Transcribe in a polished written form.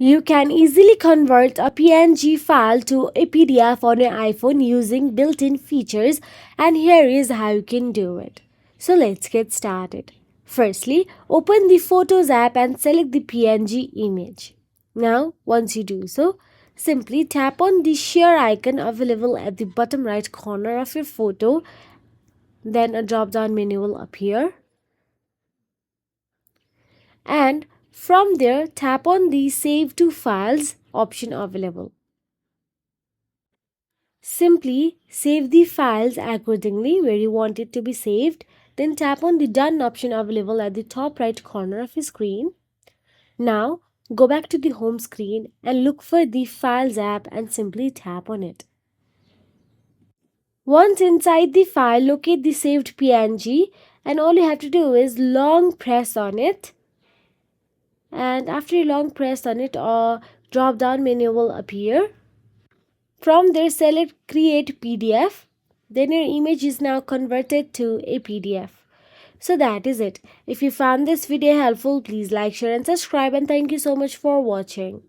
You can easily convert a PNG file to a PDF on your iPhone using built-in features, and here is how you can do it. So let's get started. Firstly, open the Photos app and select the PNG image. Now, once you do so, simply tap on the share icon available at the bottom right corner of your photo. Then a drop-down menu will appear, and from there tap on the Save to Files option available. Simply save the files accordingly where you want it to be saved. Then tap on the Done option available at the top right corner of your screen. Now go back to the home screen and look for the Files app and simply tap on it. Once inside the file, locate the saved PNG, and all you have to do is long press on it. And after you long press on it, a drop down menu will appear. From there, select Create PDF. Then your image is now converted to a PDF. So that is it. If you found this video helpful, please like, share and subscribe, and thank you so much for watching.